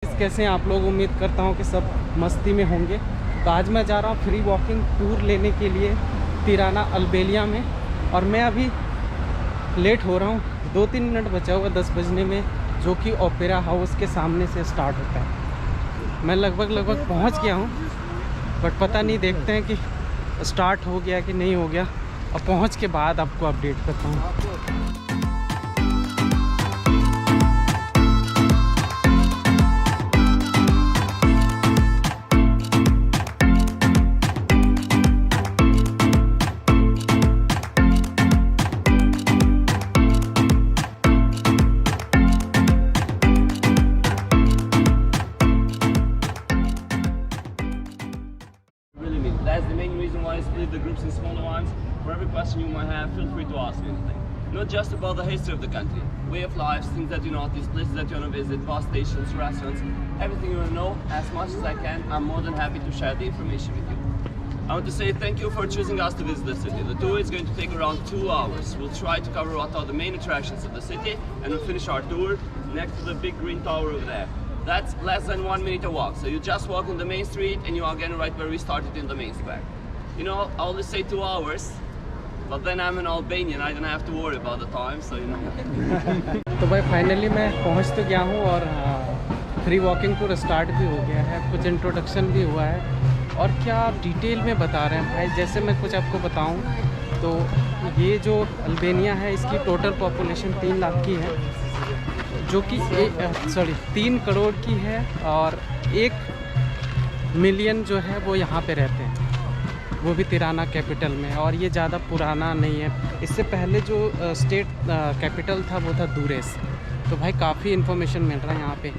कैसे हैं आप लोग। उम्मीद करता हूं कि सब मस्ती में होंगे। तो आज मैं जा रहा हूं फ्री वॉकिंग टूर लेने के लिए तिराना अल्बेनिया में, और मैं अभी लेट हो रहा हूं। 2-3 मिनट बचा हुआ 10 बजने में, जो कि ओपेरा हाउस के सामने से स्टार्ट होता है। मैं लगभग पहुंच गया हूं, बट पता नहीं, देखते हैं कि स्टार्ट हो गया कि नहीं हो गया, और पहुंच के बाद आपको अपडेट करता हूं। That's the main reason why I split the groups in smaller ones. For every question you might have, feel free to ask me anything. Not just about the history of the country, way of life, things that you notice, places that you want to visit, bus stations, restaurants, everything you want to know. As much as I can, I'm more than happy to share the information with you. I want to say thank you for choosing us to visit the city. The tour is going to take around 2 hours. We'll try to cover what are the main attractions of the city, and we'll finish our tour next to the big green tower over there. That's less than 1 minute to walk. So you just walk on the main street and you are again right where we started in the main square. You know, I always say 2 hours, but then I'm an Albanian, I don't have to worry about the time, so you know. तो भाई finally मैं पहुंच तो गया हूं, और free walking tour start भी हो गया है, कुछ इंट्रोडक्शन भी हुआ है। और क्या डिटेल में बता रहे हैं भाई, जैसे मैं कुछ आपको बताऊं तो ये जो अल्बेनिया है, इसकी टोटल पॉपुलेशन 3 लाख की है, जो कि 3 करोड़ की है, और 1 मिलियन जो है वो यहाँ पे रहते हैं, वो भी तिराना कैपिटल में। और ये ज़्यादा पुराना नहीं है, इससे पहले जो स्टेट कैपिटल था वो था दूरेस। तो भाई काफ़ी इन्फॉर्मेशन मिल रहा है यहाँ पे।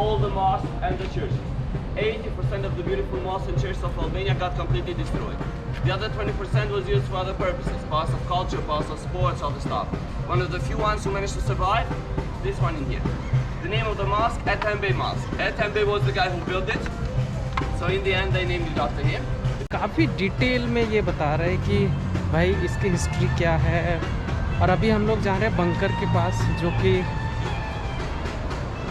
All the mosques and the churches. 80% of the beautiful mosques and churches of Albania got completely destroyed. The other 20% was used for other purposes, parts of culture, parts of sports, other stuff. One of the few ones who managed to survive, this one in here. The name of the mosque, Etembe Mosque. Etembe was the guy who built it, so in the end they named it after him. काफ़ी detail में ये बता रहे हैं कि भाई इसकी history क्या है। और अभी हम लोग जा रहे हैं बंकर के पास, जो कि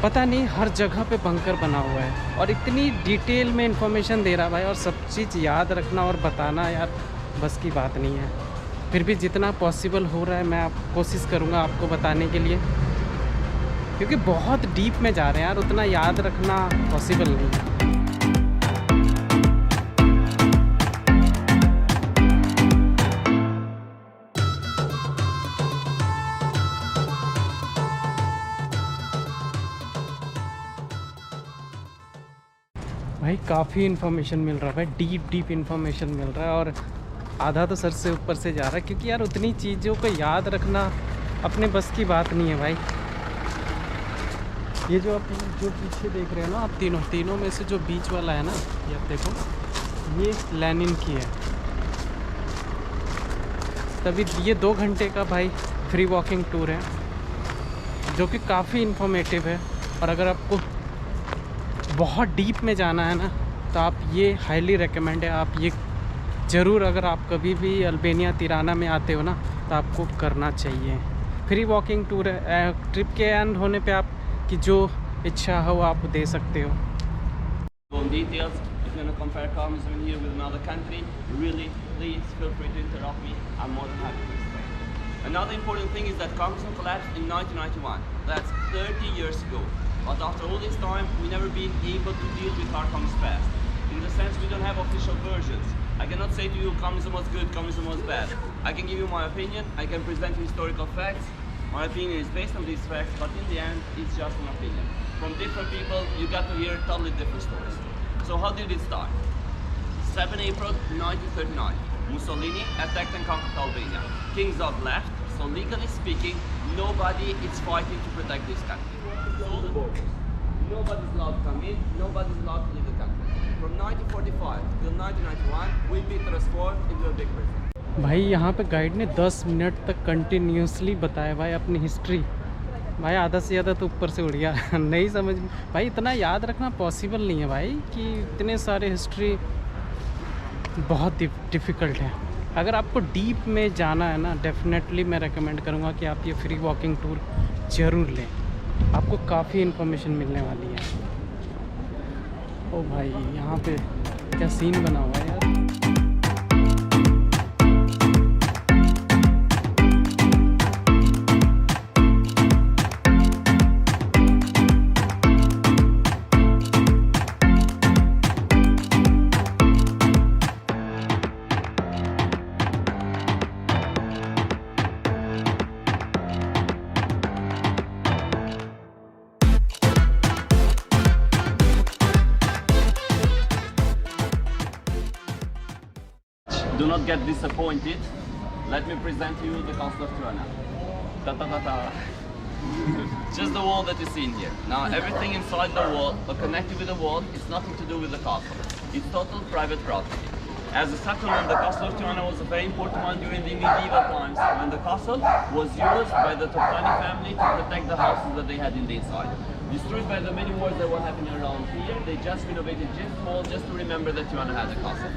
पता नहीं हर जगह पे बंकर बना हुआ है, और इतनी डिटेल में इंफॉर्मेशन दे रहा भाई, और सब चीज़ याद रखना और बताना यार बस की बात नहीं है। फिर भी जितना पॉसिबल हो रहा है मैं कोशिश करूँगा आपको बताने के लिए, क्योंकि बहुत डीप में जा रहे हैं यार, उतना याद रखना पॉसिबल नहीं है। भाई काफ़ी इन्फॉर्मेशन मिल रहा है भाई, डीप इन्फॉर्मेशन मिल रहा है, और आधा तो सर से ऊपर से जा रहा है, क्योंकि यार उतनी चीज़ों को याद रखना अपने बस की बात नहीं है भाई। ये जो आप जो पीछे देख रहे हैं ना आप, तीनों में से जो बीच वाला है ना, ये आप देखो, ये लेनिन की है। तभी ये 2 घंटे का भाई फ्री वॉकिंग टूर है, जो कि काफ़ी इन्फॉर्मेटिव है। और अगर आपको बहुत डीप में जाना है ना, तो आप ये हाईली रिकमेंड है, आप ये ज़रूर, अगर आप कभी भी अल्बेनिया तिराना में आते हो ना, तो आपको करना चाहिए। फ्री वॉकिंग टूर है, ट्रिप के एंड होने पे आप की जो इच्छा हो आप दे सकते हो। Details. If you want to compare communism here with another country, really, please feel free to interrupt me. I'm more than happy to explain. Another important thing is that communism collapsed in 1991. That's 30 years ago. But after all this time, we've never been able to deal with our communist past. In the sense, we don't have official versions. I cannot say to you, communism was good, communism was bad. I can give you my opinion, I can present you historical facts. My opinion is based on these facts, but in the end, it's just an opinion. From different people, you got to hear totally different stories. So how did it start? 7 April 1939. Mussolini attacked and conquered Albania. Kings of left, so legally speaking, nobody is fighting to protect this country. All the borders. Nobody's allowed to come in, nobody's allowed to leave the country. From 1945 till 1991, we've been transformed into a big prison. भाई यहाँ पे guide ने 10 minute तक continuously बताया भाई अपनी history. भाई आधा से ज़्यादा तो ऊपर से उड़ गया नहीं समझ भाई, इतना याद रखना पॉसिबल नहीं है भाई, कि इतने सारे हिस्ट्री बहुत डिफ़िकल्ट है। अगर आपको डीप में जाना है ना, डेफिनेटली मैं रेकमेंड करूँगा कि आप ये फ्री वॉकिंग टूर ज़रूर लें, आपको काफ़ी इन्फॉर्मेशन मिलने वाली है। ओ भाई यहाँ पे क्या सीन बना हुआ है यार। Do not get disappointed. Let me present to you the castle of Tirana. Ta ta ta ta. Just the wall that you see in here. Now everything inside the wall or connected with the wall is nothing to do with the castle. It's total private property. As a settlement, the castle of Tirana was a very important one during the medieval times when the castle was used by the Toptani family to protect the houses that they had in the inside. Destroyed by the many wars that were happening around here, they just renovated this wall just to remember that Tirana had a castle.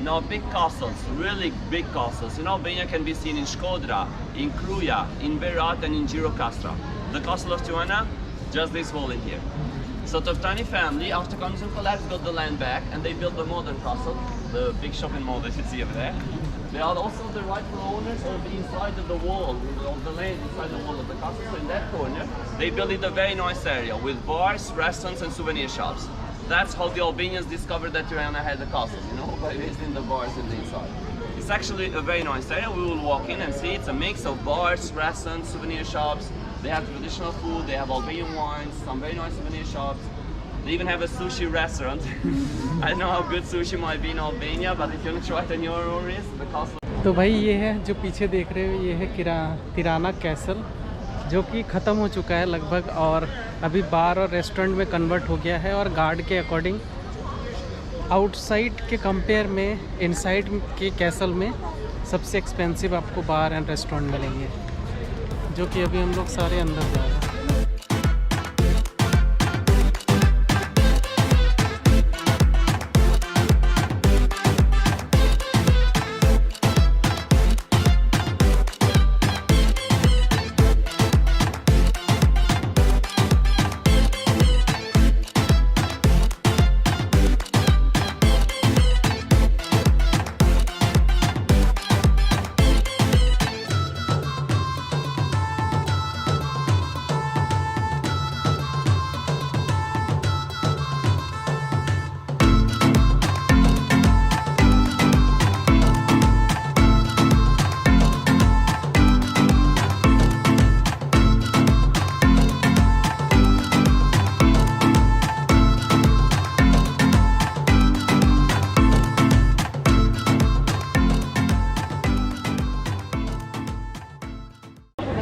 Now big castles, really big castles in Albania can be seen in Shkodra, in Kruja, in Berat and in Gjirokastra. The castle of Tirana, just this wall in here. So Toptani family, after communism collapsed, got the land back and they built the modern castle, the big shopping mall that you see over there. They are also the rightful owners of the inside of the wall, of the land inside the wall of the castle. So in that corner, they built it a very nice area with bars, restaurants and souvenir shops. That's how the Albanians discovered that Tirana had a castle, you know, by visiting the bars in the inside. It's actually a very nice area. We will walk in and see it's a mix of bars, restaurants, souvenir shops. They have traditional food, they have Albanian wines, some very nice souvenir shops. They even have a sushi restaurant. I don't know how good sushi might be in Albania, but if you want to try it on your own risk, the castle. तो भाई ये है जो पीछे देख रहे हो, ये है तिराना कैसल, जो कि ख़त्म हो चुका है लगभग और अभी बार और रेस्टोरेंट में कन्वर्ट हो गया है। और गार्ड के अकॉर्डिंग आउटसाइड के कंपेयर में इनसाइड के कैसल में सबसे एक्सपेंसिव आपको बार एंड रेस्टोरेंट मिलेंगे, जो कि अभी हम लोग सारे अंदर जा रहे हैं।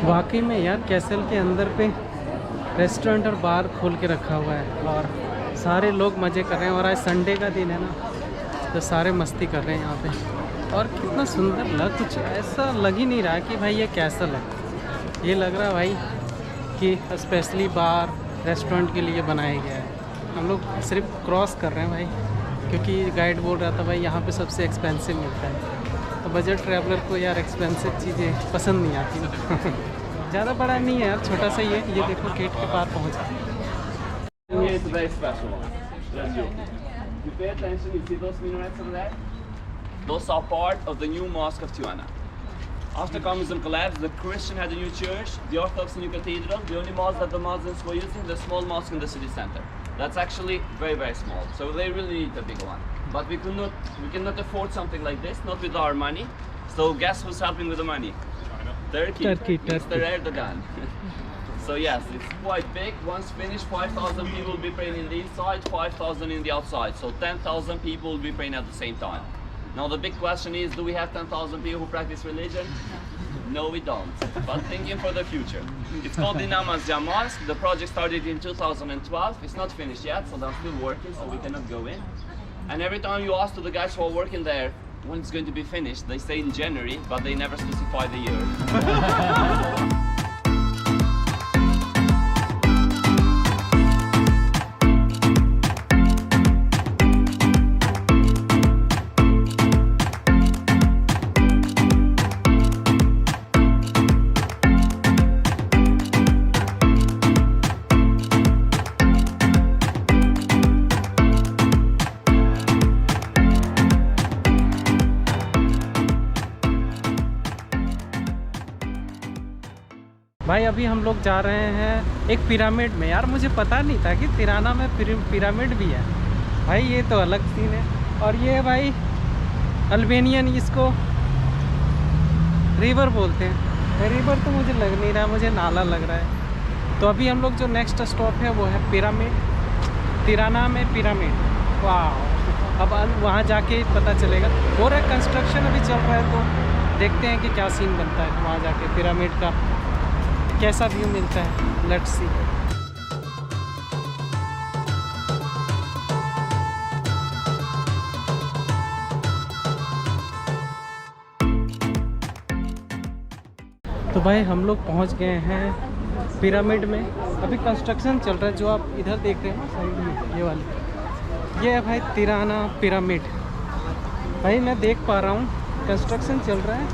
वाकई में यार कैसल के अंदर पे रेस्टोरेंट और बार खोल के रखा हुआ है और सारे लोग मज़े कर रहे हैं। और आज संडे का दिन है ना, तो सारे मस्ती कर रहे हैं यहाँ पे। और कितना सुंदर लग, कुछ ऐसा लग ही नहीं रहा कि भाई ये कैसल है। ये लग रहा है भाई कि स्पेशली बार रेस्टोरेंट के लिए बनाया गया है। हम लोग सिर्फ क्रॉस कर रहे हैं भाई, क्योंकि गाइड बोल रहा था भाई यहाँ पे सबसे एक्सपेंसिव मिलता है। तो बजट ट्रैवलर को यार एक्सपेंसिव चीज़ें पसंद नहीं आती। ज़्यादा बड़ा नहीं है यार, छोटा सा ये देखो गेट के पार पहुँचा। It's a very special one. Just you. You pay attention, you see those minarets over there? Those are part of the new mosque of Tirana. After communism collapsed, the Christian had a new church, the Orthodox a new cathedral. The only mosque that the Muslims were using, the small mosque in the city center. That's actually very, very small. So they really need a big one. But we cannot afford something like this, not with our money. So guess who's helping with the money? Turkey. Mr. Erdogan. So yes, it's quite big. Once finished, 5,000 people will be praying in the inside, 5,000 in the outside. So 10,000 people will be praying at the same time. Now the big question is, do we have 10,000 people who practice religion? No, we don't. But thinking for the future. It's called the Maza Mosque. The project started in 2012. It's not finished yet, so they're still working, so we cannot go in. And every time you ask to the guys who are working there when it's going to be finished, they say in January, but they never specify the year. भाई अभी हम लोग जा रहे हैं एक pyramid में। यार मुझे पता नहीं था कि तिराना में पिरामिड भी है भाई, ये तो अलग सीन है। और ये भाई अल्बेनियन इसको रिवर बोलते हैं, रिवर तो मुझे लग नहीं रहा, मुझे नाला लग रहा है। तो अभी हम लोग जो नेक्स्ट स्टॉप है वो है पिरामिड, तिराना में पिरामिड। वाह, अब वहाँ जाके पता चलेगा। हो रहा है कंस्ट्रक्शन अभी चल रहा है, तो देखते हैं कि क्या सीन बनता है वहाँ जाके, पिरामिड का कैसा व्यू मिलता है। Let's see. तो भाई हम लोग पहुंच गए हैं पिरामिड में। अभी कंस्ट्रक्शन चल रहा है, जो आप इधर देख रहे हैं साइड में, ये वाली, ये है भाई तिराना पिरामिड। भाई मैं देख पा रहा हूँ कंस्ट्रक्शन चल रहा है,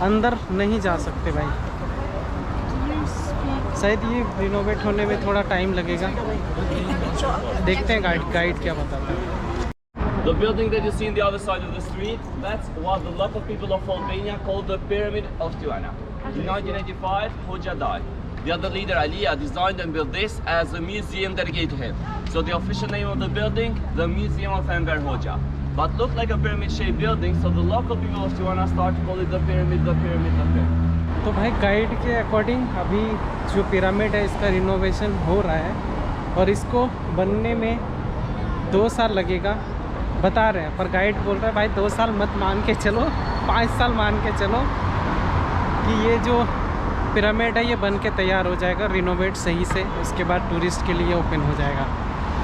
अंदर नहीं जा सकते भाई, शायद ये रिनोवेट होने में थोड़ा टाइम लगेगा। देखते हैं गाइड क्या बताता है। The building that you see on the other side of the street, that's what the local people of Albania call the Pyramid of Tirana. In 1985, Hoxha died. The other leader, Aliya, designed and built this as a museum dedicated to him. So the official name of the building, the Museum of Enver Hoxha. But looked like a pyramid-shaped building, so the local people of Tirana started to call it the Pyramid, the Pyramid, the Pyramid. तो भाई guide के according अभी जो pyramid है इसका renovation हो रहा है और इसको बनने में 2 साल लगेगा बता रहे हैं। पर गाइड बोल रहा है भाई 2 साल मत मान के चलो, 5 साल मान के चलो कि ये जो पिरामिड है ये बन के तैयार हो जाएगा रिनोवेट सही से, उसके बाद टूरिस्ट के लिए ओपन हो जाएगा।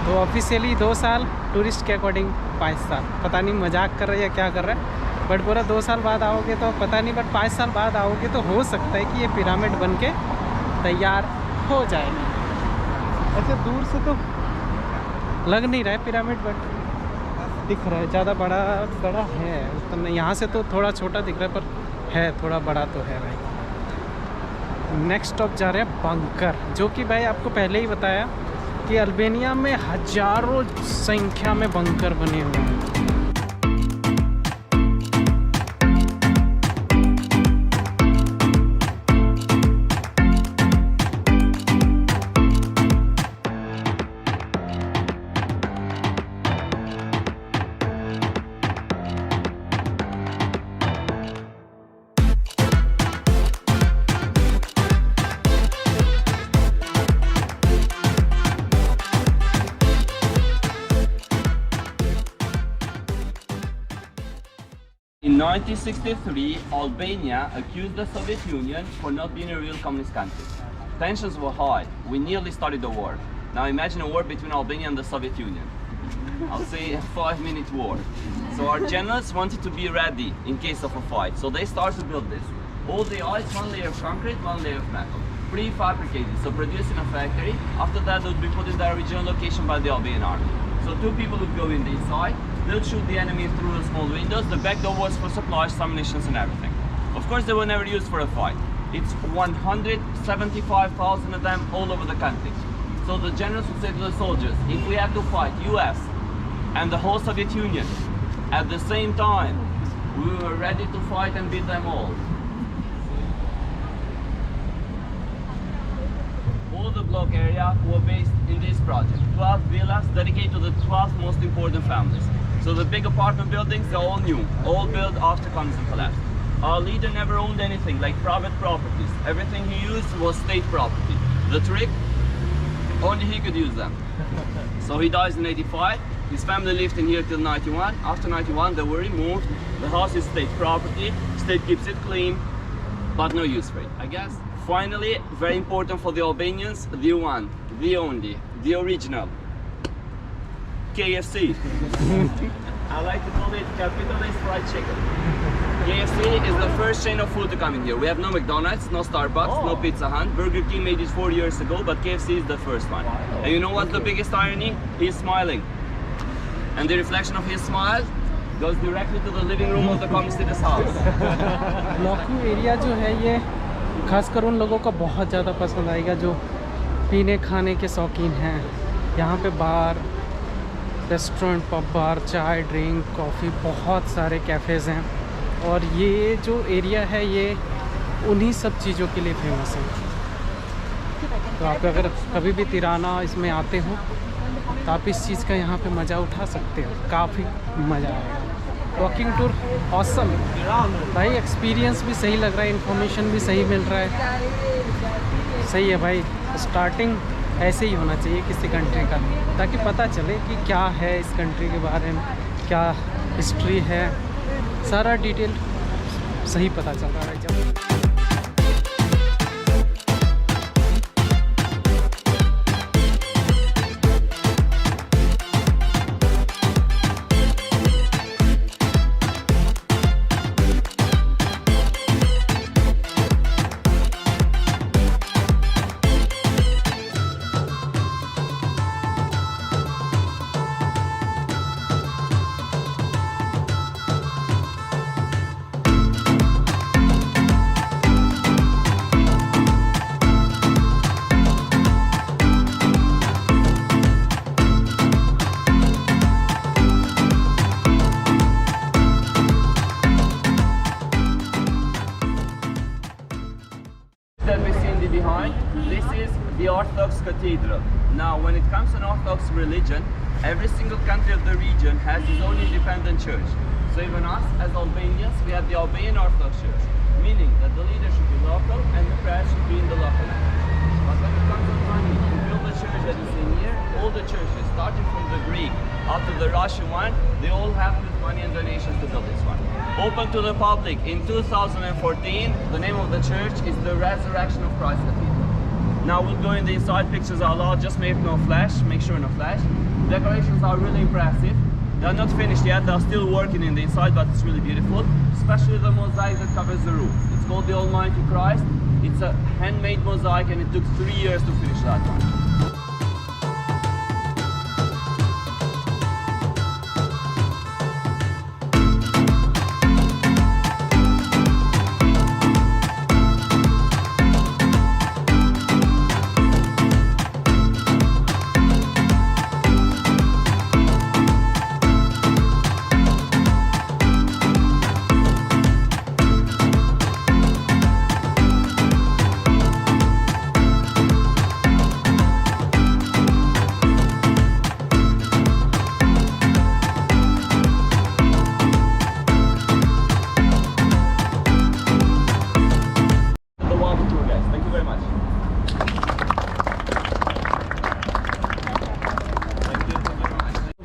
तो ऑफिशियली 2 साल, टूरिस्ट के अकॉर्डिंग 5 साल। पता नहीं मजाक कर रहे हैं या क्या कर रहे हैं, बट पूरा 2 साल बाद आओगे तो पता नहीं, बट 5 साल बाद आओगे तो हो सकता है कि ये पिरामिड बन के तैयार हो जाएगी। अच्छा दूर से तो लग नहीं रहा है पिरामिड, बट दिख रहा है ज़्यादा बड़ा है तो नहीं, यहाँ से तो थोड़ा छोटा दिख रहा है पर है थोड़ा बड़ा तो है भाई। नेक्स्ट स्टॉप जा रहे हैं बंकर, जो कि भाई आपको पहले ही बताया कि अल्बेनिया में हजारों संख्या में बंकर बने हुए हैं। In 1963, Albania accused the Soviet Union for not being a real communist country. Tensions were high. We nearly started the war. Now imagine a war between Albania and the Soviet Union. I'll say a 5-minute war. So our generals wanted to be ready in case of a fight. So they started to build this. All the ice, 1 layer of concrete, 1 layer of metal. Prefabricated, so produced in a factory. After that, they would be put in the original location by the Albanian army. So 2 people would go in the inside. They'll shoot the enemy through the small windows. The back door was for supplies, ammunition and everything. Of course, they were never used for a fight. It's 175,000 of them all over the country. So the generals would say to the soldiers, if we have to fight US and the whole Soviet Union at the same time, we were ready to fight and beat them all. All the block area were based in this project. 12 villas dedicated to the 12 most important families. So the big apartment buildings, they're all new, all built after communism collapsed. Our leader never owned anything like private properties. Everything he used was state property. The trick, only he could use them. So he dies in 85. His family lived in here till 91. After 91, they were removed. The house is state property. State keeps it clean, but no use for it. I guess finally, very important for the Albanians, the one, the only, the original. KFC. I like to call it capitalist fried chicken. KFC is the first chain of food to come in here. We have no McDonald's, no Starbucks, no Pizza Hut. Burger King made it 4 years ago, but KFC is the first one. And you know what's the biggest irony? He's smiling. And the reflection of his smile goes directly to the living room of the communist in this house. लॉकू area जो है ये खासकर उन लोगों को बहुत ज़्यादा पसंद आएगा जो पीने खाने के शौकीन हैं। यहाँ पे बार, रेस्टोरेंट, पब बार, चाय, ड्रिंक, कॉफ़ी, बहुत सारे कैफ़ेज़ हैं। और ये जो एरिया है ये उन्हीं सब चीज़ों के लिए फेमस है। तो आप अगर कभी भी तिराना इसमें आते हो तो आप इस चीज़ का यहाँ पे मज़ा उठा सकते हो, काफ़ी मज़ा आएगा। वॉकिंग टूर ऑसम भाई, एक्सपीरियंस भी सही लग रहा है, इन्फॉर्मेशन भी सही मिल रहा है। सही है भाई, स्टार्टिंग ऐसे ही होना चाहिए किसी कंट्री का, ताकि पता चले कि क्या है इस कंट्री के बारे में, क्या हिस्ट्री है, सारा डिटेल सही पता चल रहा है जब। That we see in the behind, this is the Orthodox Cathedral. Now, when it comes to an Orthodox religion, every single country of the region has its own independent church. So even us, as Albanians, we have the Albanian Orthodox Church, meaning that the leader should be local and the prayer should be in the local language. But when it comes to money to build the church that is in here, all the churches, starting from the Greek up to the Russian one, they all have used money and donations to build this one. Open to the public in 2014. The name of the church is the Resurrection of Christ Cathedral. Now we'll go in the inside. Pictures are allowed, just make no flash. Make sure no flash. Decorations are really impressive. They're not finished yet. They're still working in the inside, but it's really beautiful. Especially the mosaic that covers the roof. It's called the Almighty Christ. It's a handmade mosaic, and it took 3 years to finish that one.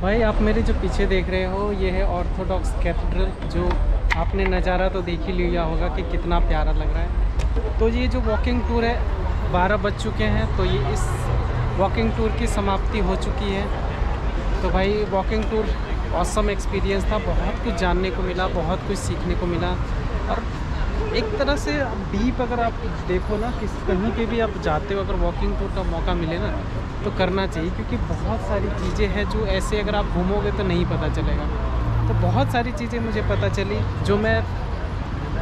भाई आप मेरे जो पीछे देख रहे हो ये है ऑर्थोडॉक्स कैथेड्रल, जो आपने नज़ारा तो देख ही लिया होगा कि कितना प्यारा लग रहा है। तो ये जो वॉकिंग टूर है 12 बज चुके हैं, तो ये इस वॉकिंग टूर की समाप्ति हो चुकी है। तो भाई वॉकिंग टूर ऑसम एक्सपीरियंस था, बहुत कुछ जानने को मिला, बहुत कुछ सीखने को मिला। और एक तरह से डीप अगर आप देखो ना कि कहीं पे भी आप जाते हो, अगर वॉकिंग टूर का मौका मिले ना तो करना चाहिए, क्योंकि बहुत सारी चीज़ें हैं जो ऐसे अगर आप घूमोगे तो नहीं पता चलेगा। तो बहुत सारी चीज़ें मुझे पता चली जो मैं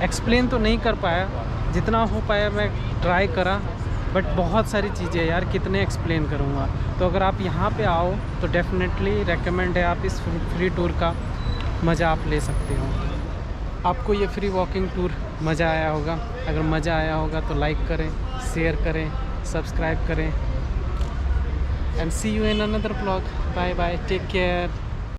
एक्सप्लेन तो नहीं कर पाया, जितना हो पाया मैं ट्राई करा, बट बहुत सारी चीज़ें यार कितने एक्सप्लेन करूँगा। तो अगर आप यहाँ पे आओ तो डेफिनेटली रेकमेंड है, आप इस फ्री टूर का मज़ा आप ले सकते हो। आपको ये फ्री वॉकिंग टूर मज़ा आया होगा। अगर मज़ा आया होगा तो लाइक करें, शेयर करें, सब्सक्राइब करें। And see you in another vlog. Bye bye. Take care.